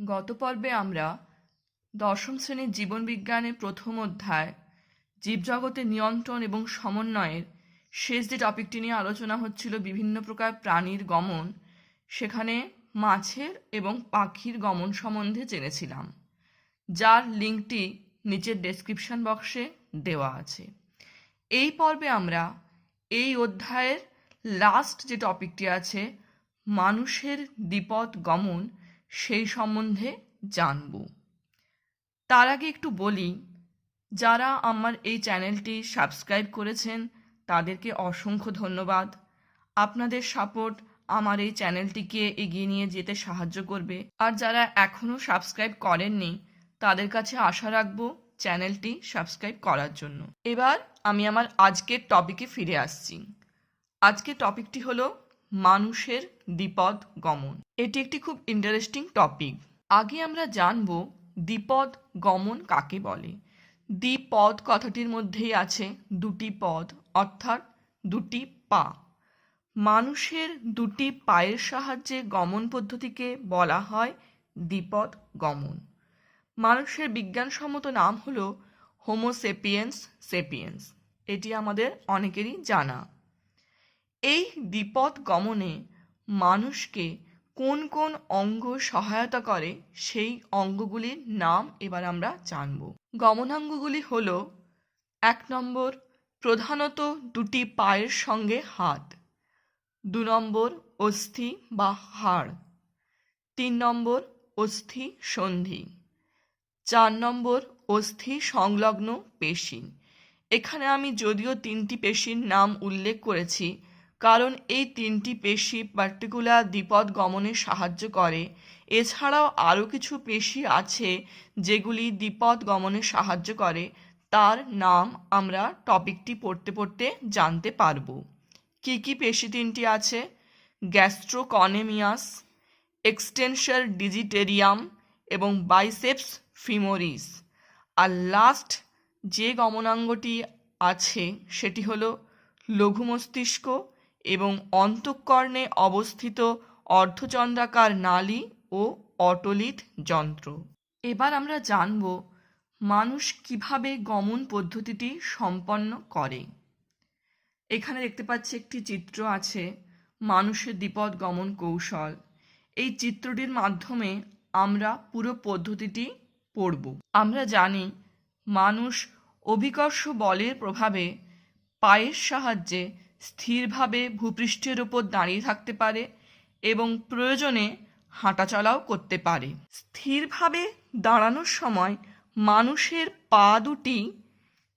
গত পর্বে আমরা দশম শ্রেণীর জীবনবিজ্ঞানের প্রথম অধ্যায় জীবজগতের নিয়ন্ত্রণ এবং সমন্বয়ের শেষ যে টপিকটি নিয়ে আলোচনা হচ্ছিল বিভিন্ন প্রকার প্রাণীর গমন, সেখানে মাছের এবং পাখির গমন সম্বন্ধে জেনেছিলাম, যার লিঙ্কটি নিচের ডেসক্রিপশন বক্সে দেওয়া আছে। এই পর্বে আমরা এই অধ্যায়ের লাস্ট যে টপিকটি আছে মানুষের দ্বিপদ গমন, সেই সম্বন্ধে জানব। তার আগে একটু বলি, যারা আমার এই চ্যানেলটি সাবস্ক্রাইব করেছেন তাদেরকে অসংখ্য ধন্যবাদ। আপনাদের সাপোর্ট আমার এই চ্যানেলটিকে এগিয়ে নিয়ে যেতে সাহায্য করবে। আর যারা এখনও সাবস্ক্রাইব করেননি তাদের কাছে আশা রাখবো চ্যানেলটি সাবস্ক্রাইব করার জন্য। এবার আমি আমার আজকের টপিকে ফিরে আসছি। আজকের টপিকটি হলো মানুষের দ্বিপদ গমন। এটি একটি খুব ইন্টারেস্টিং টপিক। আগে আমরা জানব দ্বিপদ গমন কাকে বলে। দ্বিপদ কথাটির মধ্যেই আছে দুটি পদ, অর্থাৎ দুটি পা। মানুষের দুটি পায়ের সাহায্যে গমন পদ্ধতিকে বলা হয় দ্বিপদ গমন। মানুষের বিজ্ঞানসম্মত নাম হলো হোমো সেপিয়েন্স সেপিয়েন্স। এটি আমাদের অনেকেরই জানা। এই দ্বিপদ গমনে মানুষকে কোন কোন অঙ্গ সহায়তা করে সেই অঙ্গগুলির নাম এবার আমরা জানব। গমনাঙ্গগুলি হল: 1 নম্বর, প্রধানত দুটি পায়ের সঙ্গে হাত। 2 নম্বর, অস্থি বা হাড়। 3 নম্বর, অস্থি সন্ধি। 4 নম্বর, অস্থি সংলগ্ন পেশি। এখানে আমি যদিও 3টি পেশির নাম উল্লেখ করেছি, কারণ এই 3টি পেশি পার্টিকুলার দ্বিপদ গমনে সাহায্য করে। এছাড়াও আরও কিছু পেশি আছে যেগুলি দ্বিপদ গমনে সাহায্য করে, তার নাম আমরা টপিকটি পড়তে পড়তে জানতে পারব। কি কি পেশি 3টি আছে? গ্যাস্ট্রোকনেমিয়াস, এক্সটেনসর ডিজিটেরিয়াম এবং বাইসেপস ফিমোরিস। আর লাস্ট যে গমনাঙ্গটি আছে সেটি হলো লঘু মস্তিষ্ক এবং অন্তঃকর্ণে অবস্থিত অর্ধচন্দ্রাকার নালী ও অটোলিথ যন্ত্র। এবার আমরা জানব মানুষ কিভাবে গমন পদ্ধতিটি সম্পন্ন করে। এখানে দেখতে পাচ্ছি একটি চিত্র আছে মানুষের দ্বিপদ গমন কৌশল। এই চিত্রটির মাধ্যমে আমরা পুরো পদ্ধতিটি পড়ব। আমরা জানি মানুষ অভিকর্ষ বলের প্রভাবে পায়ের সাহায্যে স্থিরভাবে ভূপৃষ্ঠের ওপর দাঁড়িয়ে থাকতে পারে এবং প্রয়োজনে হাঁটাচলাও করতে পারে। স্থিরভাবে দাঁড়ানোর সময় মানুষের পা দুটি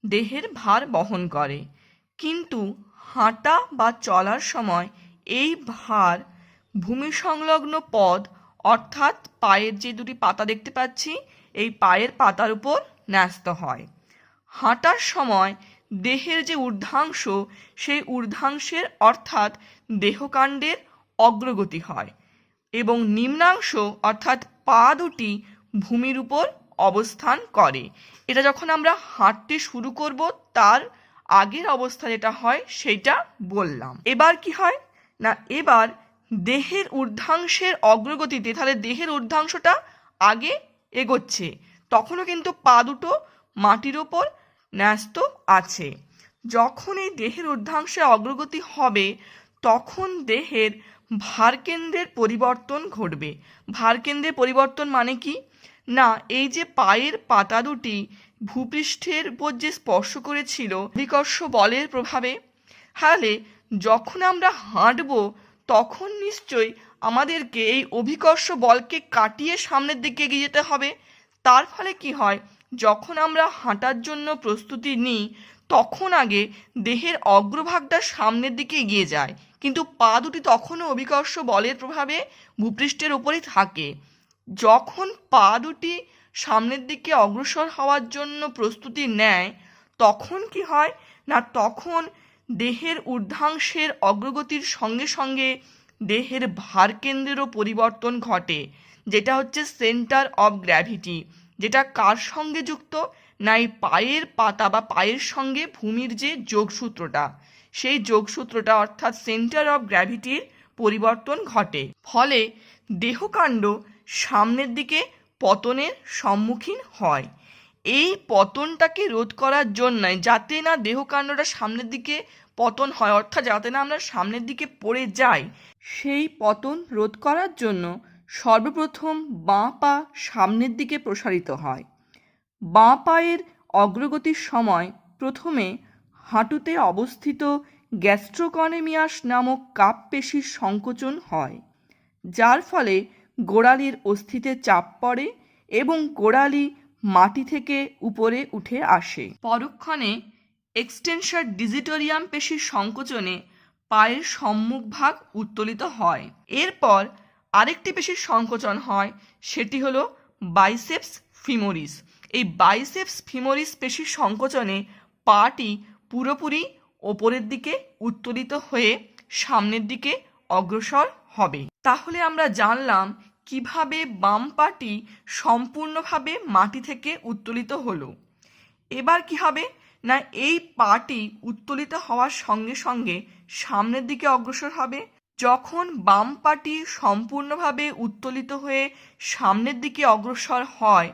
দেহের ভার বহন করে, কিন্তু হাঁটা বা চলার সময় এই ভার ভূমি সংলগ্ন পদ, অর্থাৎ পায়ের যে দুটি পাতা দেখতে পাচ্ছি এই পায়ের পাতার উপর ন্যস্ত হয়। হাঁটার সময় দেহের যে ঊর্ধ্বাংশ, সেই ঊর্ধ্বাংশের অর্থাৎ দেহকাণ্ডের অগ্রগতি হয় এবং নিম্নাংশ অর্থাৎ পা দুটি ভূমির উপর অবস্থান করে। এটা যখন আমরা হাঁটতে শুরু করব তার আগের অবস্থা যেটা হয় সেইটা বললাম। এবার কি হয় না, এবার দেহের ঊর্ধ্বাংশের অগ্রগতিতে, তাহলে দেহের ঊর্ধ্বাংশটা আগে এগোচ্ছে, তখনও কিন্তু পা দুটো মাটির ওপর ন্যস্ত আছে। যখন এই দেহের ঊর্ধ্বাংশে অগ্রগতি হবে তখন দেহের ভারকেন্দ্রের পরিবর্তন ঘটবে। ভারকেন্দ্রের পরিবর্তন মানে কি না, এই যে পায়ের পাতা দুটি ভূপৃষ্ঠের উপর যে স্পর্শ করেছিল অভিকর্ষ বলের প্রভাবে, তাহলে যখন আমরা হাঁটব তখন নিশ্চয়ই আমাদেরকে এই অভিকর্ষ বলকে কাটিয়ে সামনের দিকে এগিয়ে যেতে হবে। তার ফলে কি হয়, যখন আমরা হাঁটার জন্য প্রস্তুতি নিই তখন আগে দেহের অগ্রভাগটা সামনের দিকে এগিয়ে যায়, কিন্তু পা দুটি তখনও অভিকর্ষ বলের প্রভাবে ভূপৃষ্ঠের ওপরই থাকে। যখন পা দুটি সামনের দিকে অগ্রসর হওয়ার জন্য প্রস্তুতি নেয় তখন কি হয় না, তখন দেহের ঊর্ধ্বাংশের অগ্রগতির সঙ্গে সঙ্গে দেহের ভারকেন্দ্রেরও পরিবর্তন ঘটে, যেটা হচ্ছে সেন্টার অফ গ্র্যাভিটি। যেটা কার সঙ্গে যুক্ত না, এই পায়ের পাতা বা পায়ের সঙ্গে ভূমির যে যোগসূত্রটা, সেই যোগসূত্রটা অর্থাৎ সেন্টার অফ গ্র্যাভিটির পরিবর্তন ঘটে। ফলে দেহকাণ্ড সামনের দিকে পতনের সম্মুখীন হয়। এই পতনটাকে রোধ করার জন্যই, যাতে না দেহকাণ্ডটা সামনের দিকে পতন হয়, অর্থাৎ যাতে না আমরা সামনের দিকে পড়ে যাই, সেই পতন রোধ করার জন্য সর্বপ্রথম বাঁ পা সামনের দিকে প্রসারিত হয়। বাঁ পায়ের অগ্রগতির সময় প্রথমে হাঁটুতে অবস্থিত গ্যাস্ট্রোকনেমিয়াস নামক কাপ পেশির সংকোচন হয়, যার ফলে গোড়ালির অস্থিতে চাপ পড়ে এবং গোড়ালি মাটি থেকে উপরে উঠে আসে। পরক্ষণে এক্সটেনসর ডিজিটোরিয়াম পেশির সংকোচনে পায়ের সম্মুখভাগ উত্তোলিত হয়। এরপর আরেকটি পেশির সংকোচন হয়, সেটি হলো বাইসেপস ফিমোরিস। এই বাইসেপস ফিমোরিস পেশির সংকোচনে পাটি পুরোপুরি ওপরের দিকে উত্তোলিত হয়ে সামনের দিকে অগ্রসর হবে। তাহলে আমরা জানলাম কিভাবে বাম পাটি সম্পূর্ণভাবে মাটি থেকে উত্তোলিত হলো। এবার কি হবে না, এই পাটি উত্তোলিত হওয়ার সঙ্গে সঙ্গে সামনের দিকে অগ্রসর হবে। যখন বাম পাটি সম্পূর্ণভাবে উত্তোলিত হয়ে সামনের দিকে অগ্রসর হয়,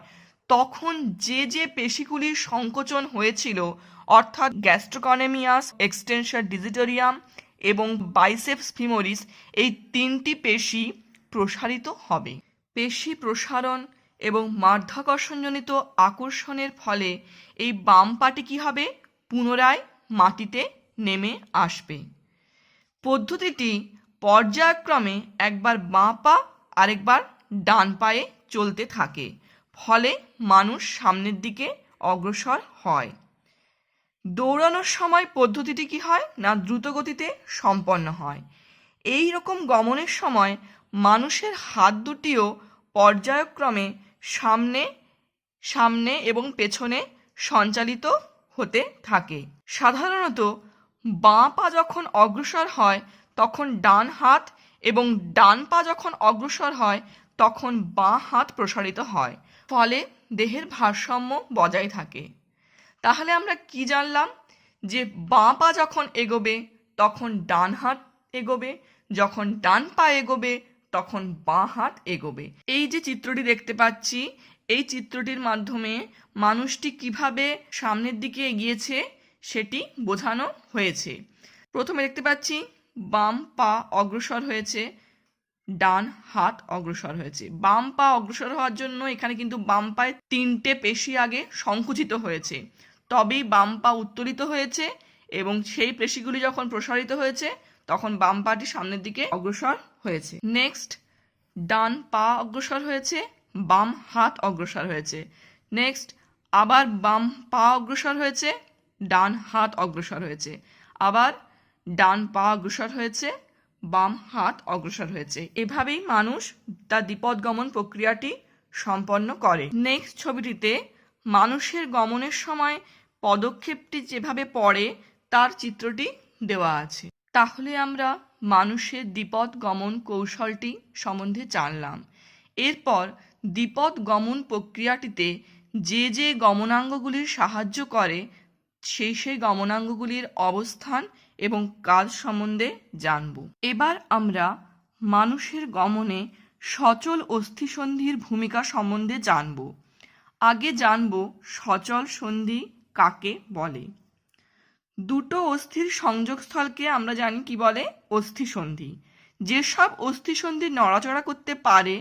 তখন যে যে পেশিগুলির সংকোচন হয়েছিল, অর্থাৎ গ্যাস্ট্রোকনেমিয়াস, এক্সটেনসর ডিজিটোরিয়াম এবং বাইসেপস ফিমোরিস, এই তিনটি পেশি প্রসারিত হবে। পেশি প্রসারণ এবং মাধ্যাকর্ষণজনিত আকর্ষণের ফলে এই বাম পাটি কী হবে, পুনরায় মাটিতে নেমে আসবে। পদ্ধতিটি পর্যায়ক্রমে একবার বাঁ পা আরেকবার ডান পায়ে চলতে থাকে, ফলে মানুষ সামনের দিকে অগ্রসর হয়। দৌড়ানোর সময় পদ্ধতিটি কি হয় না, দ্রুত গতিতে সম্পন্ন হয়। এই রকম গমনের সময় মানুষের হাত দুটিও পর্যায়ক্রমে সামনে সামনে এবং পেছনে সঞ্চালিত হতে থাকে। সাধারণত বাঁ পা যখন অগ্রসর হয় তখন ডান হাত, এবং ডান পা যখন অগ্রসর হয় তখন বাঁ হাত প্রসারিত হয়, ফলে দেহের ভারসাম্য বজায় থাকে। তাহলে আমরা কি জানলাম, যে বাঁ পা যখন এগোবে তখন ডান হাত এগোবে, যখন ডান পা এগোবে তখন বাঁ হাত এগোবে। এই যে চিত্রটি দেখতে পাচ্ছি, এই চিত্রটির মাধ্যমে মানুষটি কিভাবে সামনের দিকে এগিয়েছে সেটি বোঝানো হয়েছে। প্রথমে দেখতে পাচ্ছি বাম পা অগ্রসর হয়েছে, ডান হাত অগ্রসর হয়েছে। বাম পা অগ্রসর হওয়ার জন্য এখানে কিন্তু বাম পায়ে তিনটে পেশি আগে সংকুচিত হয়েছে, তবেই বাম পা উত্তোলিত হয়েছে, এবং সেই পেশিগুলি যখন প্রসারিত হয়েছে তখন বাম পাটি সামনের দিকে অগ্রসর হয়েছে। নেক্সট, ডান পা অগ্রসর হয়েছে, বাম হাত অগ্রসর হয়েছে। নেক্সট, আবার বাম পা অগ্রসর হয়েছে, ডান হাত অগ্রসর হয়েছে। আবার ডান পা অগ্রসর হয়েছে, বাম হাত অগ্রসর হয়েছে। এভাবেই মানুষ তার দ্বিপদ গমন প্রক্রিয়াটি সম্পন্ন করে। নেক্সট ছবিটিতে মানুষের গমনের সময় পদক্ষেপটি যেভাবে পড়ে তার চিত্রটি দেওয়া আছে। তাহলে আমরা মানুষের দ্বিপদ গমন কৌশলটি সম্বন্ধে জানলাম। এরপর দ্বিপদ গমন প্রক্রিয়াটিতে যে যে গমনাঙ্গগুলির সাহায্য করে সেই সেই গমনাঙ্গগুলির অবস্থান এবং কাজ সম্বন্ধে জানব। এবার আমরা মানুষের গমনে সচল অস্থিসন্ধির ভূমিকা সম্বন্ধে জানব। আগে জানব সচল সন্ধি কাকে বলে। দুটো অস্থির সংযোগস্থলকে আমরা জানি কি বলে, অস্থিসন্ধি। যেসব অস্থিসন্ধি নড়াচড়া করতে পারে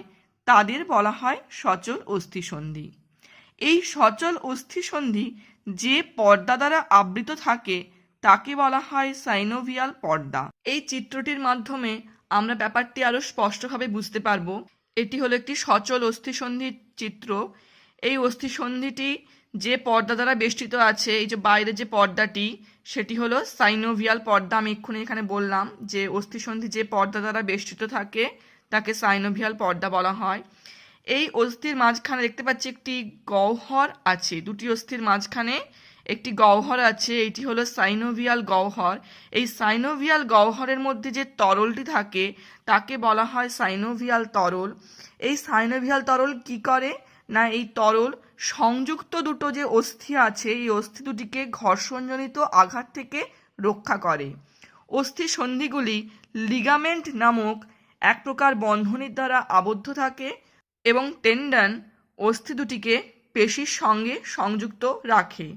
তাদের বলা হয় সচল অস্থিসন্ধি। এই সচল অস্থিসন্ধি যে পর্দা দ্বারা আবৃত থাকে তাকে বলা হয় সাইনোভিয়াল পর্দা। এই চিত্রটির মাধ্যমে আমরা ব্যাপারটি আরো স্পষ্টভাবে বুঝতে পারবো। এটি হলো একটি সচল অস্থিসন্ধির চিত্র। এই অস্থিসন্ধিটি যে পর্দা দ্বারা বেষ্টিত আছে, এই যে বাইরে যে পর্দাটি, সেটি হলো সাইনোভিয়াল পর্দা। আমি এক্ষুনি এখানে বললাম যে অস্থিসন্ধি যে পর্দা দ্বারা বেষ্টিত থাকে তাকে সাইনোভিয়াল পর্দা বলা হয়। এই অস্থির মাঝখানে দেখতে পাচ্ছি একটি গহ্বর আছে, দুটি অস্থির মাঝখানে একটি গহ্বর আছে, এটি হলো সাইনোভিয়াল গহ্বর। এই সাইনোভিয়াল গহ্বরের মধ্যে যে তরলটি থাকে তাকে বলা হয় সাইনোভিয়াল তরল। এই সাইনোভিয়াল তরল কি করে না, এই তরল সংযুক্ত দুটো যে অস্থি আছে এই অস্থি দুটিকে ঘর্ষণজনিত আঘাত থেকে রক্ষা করে। অস্থি সন্ধিগুলি লিগামেন্ট নামক এক প্রকার বন্ধনীর দ্বারা আবদ্ধ থাকে। এবং টেন্ডন অস্থি দুটিকে পেশির সঙ্গে সংযুক্ত রাখে।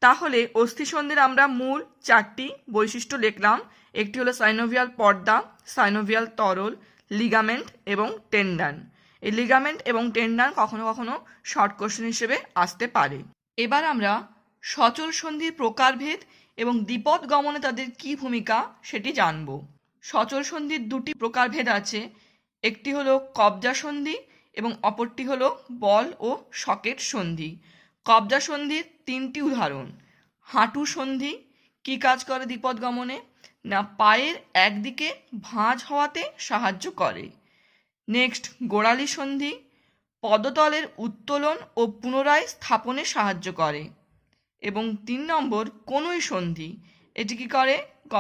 তাহলে অস্থিসন্ধির আমরা মূল 4টি বৈশিষ্ট্য লিখলাম। একটি হলো সাইনোভিয়াল পর্দা, সাইনোভিয়াল তরল, লিগামেন্ট এবং টেন্ডন। এই লিগামেন্ট এবং টেন্ডন কখনো কখনো শর্ট কোশ্চেন হিসেবে আসতে পারে। এবার আমরা সচল সন্ধির প্রকারভেদ এবং দ্বিপদ গমনে তাদের কী ভূমিকা সেটি জানব। সচল সন্ধির 2টি প্রকারভেদ আছে। একটি হলো কবজা সন্ধি এবং অপরটি হলো বল ও সকেট সন্ধি। কবজা সন্ধির 3টি উদাহরণ। হাঁটু সন্ধি কি কাজ করে দ্বিপদ গমনে? না পায়ের একদিকে ভাঁজ হওয়াতে সাহায্য করে। নেক্সট গোড়ালি সন্ধি পদতলের উত্তোলন ও পুনরায় স্থাপনে সাহায্য করে। এবং 3 নম্বর কনুই সন্ধি, এটি কি করে?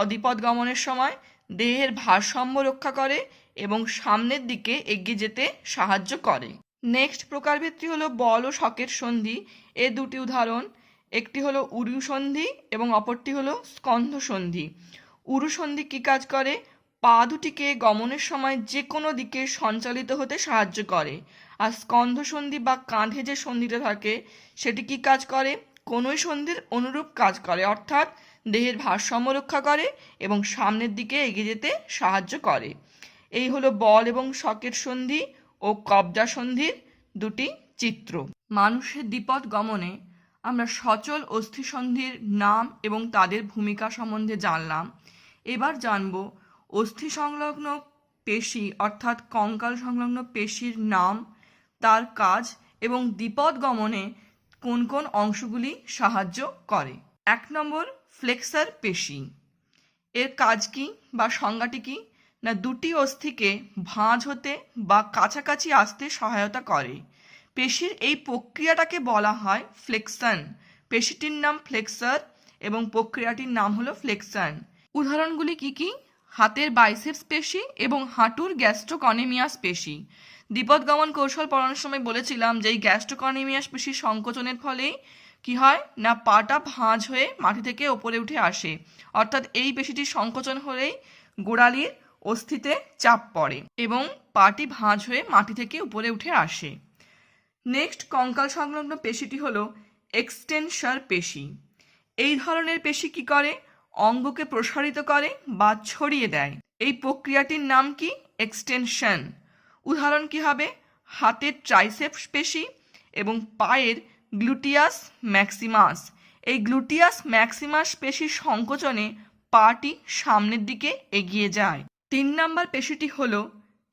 দ্বিপদ গমনের সময় দেহের ভারসাম্য রক্ষা করে এবং সামনের দিকে এগিয়ে যেতে সাহায্য করে। নেক্সট প্রকারভেদটি হলো বল ও সকেট সন্ধি। এর 2টি উদাহরণ। একটি হলো উরু সন্ধি এবং অপরটি হলো স্কন্ধ সন্ধি। উরু সন্ধি কি কাজ করে? পা দুটিকে গমনের সময় যে কোনো দিকে সঞ্চালিত হতে সাহায্য করে। আর স্কন্ধ সন্ধি বা কাঁধে যে সন্ধিটা থাকে সেটি কি কাজ করে? কনুই সন্ধির অনুরূপ কাজ করে, অর্থাৎ দেহের ভারসাম্য রক্ষা করে এবং সামনের দিকে এগিয়ে যেতে সাহায্য করে। এই হলো বল এবং সকেট সন্ধি ও কবজা সন্ধির 2টি চিত্র। মানুষের দ্বিপদ গমনে আমরা সচল অস্থিসন্ধির নাম এবং তাদের ভূমিকা সম্বন্ধে জানলাম। এবার জানব অস্থি সংলগ্ন পেশি অর্থাৎ কঙ্কাল সংলগ্ন পেশির নাম, তার কাজ এবং দ্বিপদ গমনে কোন কোন অংশগুলি সাহায্য করে। 1 নম্বর ফ্লেক্সার পেশি। এর কাজ কি বা সংজ্ঞাটি কি? না 2টি অস্থিকে ভাঁজ হতে বা কাছাকাছি আসতে সহায়তা করে। পেশির এই প্রক্রিয়াটাকে বলা হয় ফ্লেকশন। পেশিটির নাম ফ্লেক্সার এবং প্রক্রিয়াটির নাম হলো ফ্লেকশন। উদাহরণগুলি কি কি? হাতের বাইসেপস পেশি এবং হাঁটুর গ্যাস্ট্রোকনেমিয়াস পেশি। দ্বিপদ গমন কৌশল পড়ানোর সময় বলেছিলাম যে এই গ্যাস্ট্রোকনেমিয়াস পেশির সংকোচনের ফলেই কি হয়? না পাটা ভাঁজ হয়ে মাটি থেকে ওপরে উঠে আসে, অর্থাৎ এই পেশিটির সংকোচন হলেই গোড়ালির অস্থিতে চাপ পড়ে এবং পাটি ভাঁজ হয়ে মাটি থেকে উপরে উঠে আসে। নেক্সট কঙ্কাল সংলগ্ন পেশিটি হলো এক্সটেনশন পেশি। এই ধরনের পেশি কি করে? অঙ্গকে প্রসারিত করে বা ছড়িয়ে দেয়। এই প্রক্রিয়াটির নাম কি? এক্সটেনশন। উদাহরণ কি হবে? হাতের ট্রাইসেপস পেশি এবং পায়ের গ্লুটিয়াস ম্যাক্সিমাস। এই গ্লুটিয়াস ম্যাক্সিমাস পেশির সংকোচনে পাটি সামনের দিকে এগিয়ে যায়। 3 নম্বর পেশিটি হলো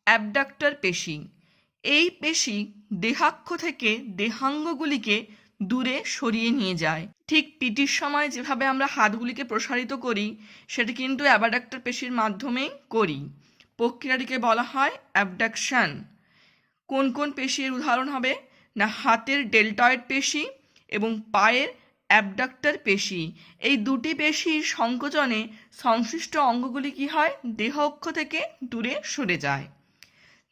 অ্যাবডাক্টর পেশি। এই পেশি দেহাক্ষ থেকে দেহাঙ্গগুলিকে দূরে সরিয়ে নিয়ে যায়। ঠিক পিটির সময় যেভাবে আমরা হাতগুলিকে প্রসারিত করি সেটি কিন্তু অ্যাবডাক্টর পেশির মাধ্যমেই করি। প্রক্রিয়াটিকে বলা হয় অ্যাবডাকশন। কোন কোন পেশির উদাহরণ হবে? না হাতের ডেল্টয়েড পেশি এবং পায়ের অ্যাবডাক্টর পেশি। এই 2টি পেশির সংকোচনে সংশ্লিষ্ট অঙ্গগুলি কি হয়? দেহ অক্ষ থেকে দূরে সরে যায়।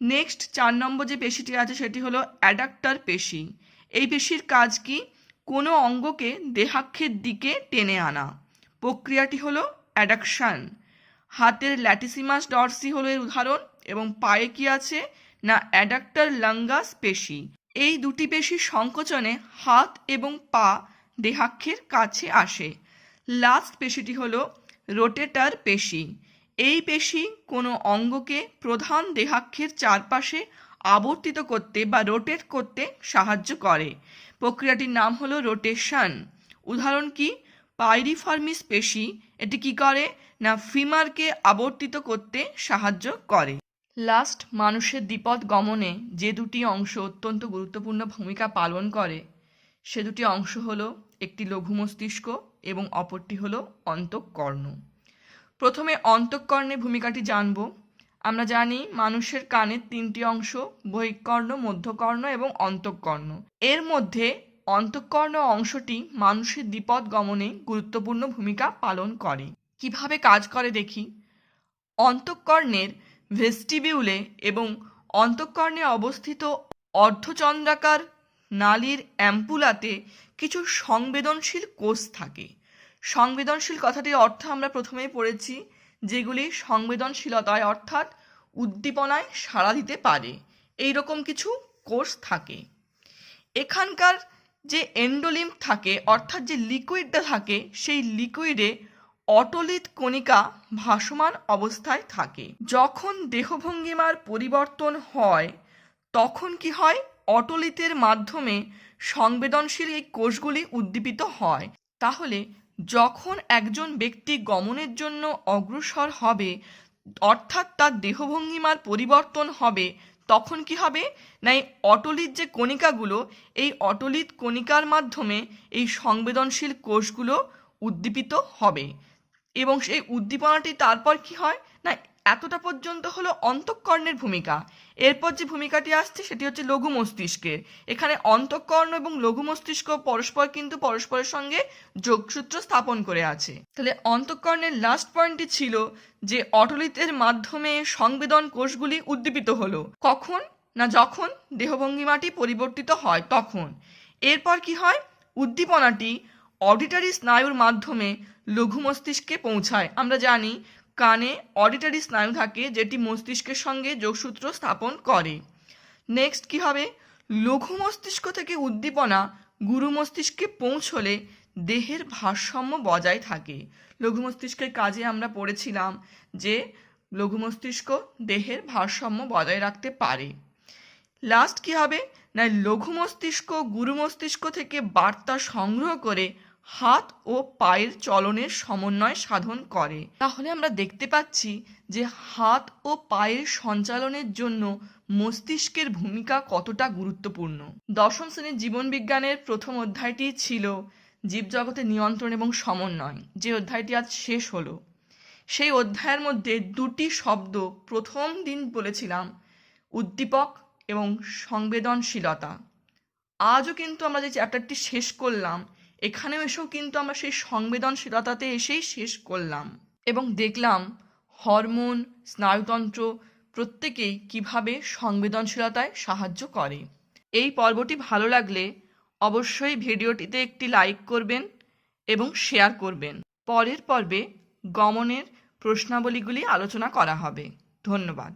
নেক্সট 4 নম্বর যে পেশিটি আছে সেটি হলো অ্যাডাক্টর পেশি। এই পেশির কাজ কি? কোনো অঙ্গকে দেহাক্ষের দিকে টেনে আনা। প্রক্রিয়াটি হলো অ্যাডাকশন। হাতের ল্যাটিসিমাস ডরসি হলো এর উদাহরণ এবং পায়ে কি আছে? না অ্যাডাক্টর লাঙ্গাস পেশি। এই 2টি পেশির সংকোচনে হাত এবং পা দেহাক্ষের কাছে আসে। লাস্ট পেশিটি হলো রোটেটর পেশি। এই পেশি কোনো অঙ্গকে প্রধান দেহাক্ষের চারপাশে আবর্তিত করতে বা রোটেট করতে সাহায্য করে। প্রক্রিয়াটির নাম হলো রোটেশন। উদাহরণ কি? পাইরিফর্মিস পেশি। এটি কি করে? না ফিমারকে আবর্তিত করতে সাহায্য করে। লাস্ট মানুষের দ্বিপদ গমনে যে 2টি অংশ অত্যন্ত গুরুত্বপূর্ণ ভূমিকা পালন করে সে 2টি অংশ হলো একটি লঘু মস্তিষ্ক এবং অপরটি হলো অন্তঃকর্ণ। প্রথমে অন্তঃকর্ণের ভূমিকাটি জানব। আমরা জানি মানুষের কানের 3টি অংশ, বহিঃকর্ণ, মধ্যকর্ণ এবং অন্তঃকর্ণ। এর মধ্যে অন্তঃকর্ণ অংশটি মানুষের দ্বিপদ গমনে গুরুত্বপূর্ণ ভূমিকা পালন করে। কিভাবে কাজ করে দেখি। অন্তঃকর্ণের ভেস্টিবিউলে এবং অন্তঃকর্ণে অবস্থিত অর্ধচন্দ্রাকার নালীর অ্যাম্পুলাতে কিছু সংবেদনশীল কোষ থাকে। সংবেদনশীল কথাটির অর্থ আমরা প্রথমেই পড়েছি, যেগুলি সংবেদনশীলতায় অর্থাৎ উদ্দীপনায় সাড়া দিতে পারে। এই রকম কিছু কোষ থাকে। এখানকার যে এন্ডোলিম্ফ থাকে অর্থাৎ যে লিকুইডটা থাকে সেই লিকুইডে অটোলিথ কণিকা ভাসমান অবস্থায় থাকে। যখন দেহভঙ্গিমার পরিবর্তন হয় তখন কি হয়, অটোলিথের মাধ্যমে সংবেদনশীল এই কোষগুলি উদ্দীপিত হয়। তাহলে যখন একজন ব্যক্তি গমনের জন্য অগ্রসর হবে অর্থাৎ তার দেহভঙ্গিমার পরিবর্তন হবে তখন কি হবে না, এই অটোলিথ যে কণিকাগুলো এই অটোলিথ কণিকার মাধ্যমে এই সংবেদনশীল কোষগুলো উদ্দীপিত হবে এবং সেই উদ্দীপনাটি তারপর কি হয় না, এতটা পর্যন্ত হলো অন্তঃকর্ণের ভূমিকা। এরপর যে ভূমিকাটি আসছে সেটি হচ্ছে লঘু মস্তিষ্কের। এখানে অন্তঃকর্ণ এবং লঘু মস্তিষ্ক পরস্পরের সঙ্গে যোগসূত্র স্থাপন করে আছে। তাহলে অন্তঃকর্ণের লাস্ট পয়েন্টটি ছিল যে অটোলিথের মাধ্যমে সংবেদন কোষগুলি উদ্দীপিত হলো। কখন না, যখন দেহভঙ্গিমাটি পরিবর্তিত হয় তখন। এরপর কি হয়, উদ্দীপনাটি অডিটরি স্নায়ুর মাধ্যমে লঘু মস্তিষ্কে পৌঁছায়। আমরা জানি কানে অডিটরি স্নায়ু থাকে যেটি মস্তিষ্কের সঙ্গে যোগসূত্র স্থাপন করে। নেক্সট কি হবে, লঘু মস্তিষ্ক থেকে উদ্দীপনা গুরু মস্তিষ্কে পৌঁছলে দেহের ভারসাম্য বজায় থাকে। লঘু মস্তিষ্কের কাজে আমরা পড়েছিলাম যে লঘু মস্তিষ্ক দেহের ভারসাম্য বজায় রাখতে পারে। লাস্ট কি হবে না, লঘু মস্তিষ্ক গুরু মস্তিষ্ক থেকে বার্তা সংগ্রহ করে হাত ও পায়ের চলনের সমন্বয় সাধন করে। তাহলে আমরা দেখতে পাচ্ছি যে হাত ও পায়ের সঞ্চালনের জন্য মস্তিষ্কের ভূমিকা কতটা গুরুত্বপূর্ণ। দশম শ্রেণীর জীবনবিজ্ঞানের প্রথম অধ্যায়টি ছিল জীবজগতের নিয়ন্ত্রণ এবং সমন্বয়, যে অধ্যায়টি আজ শেষ হলো। সেই অধ্যায়ের মধ্যে দুটি শব্দ প্রথম দিন বলেছিলাম, উদ্দীপক এবং সংবেদনশীলতা। আজও কিন্তু আমরা যে চ্যাপ্টারটি শেষ করলাম এখানেও এসেও কিন্তু আমরা সেই সংবেদনশীলতাতে এসেই শেষ করলাম এবং দেখলাম হরমোন, স্নায়ুতন্ত্র প্রত্যেকেই কিভাবে সংবেদনশীলতায় সাহায্য করে। এই পর্বটি ভালো লাগলে অবশ্যই ভিডিওটিতে একটি লাইক করবেন এবং শেয়ার করবেন। পরের পর্বে গমনের প্রশ্নাবলীগুলি আলোচনা করা হবে। ধন্যবাদ।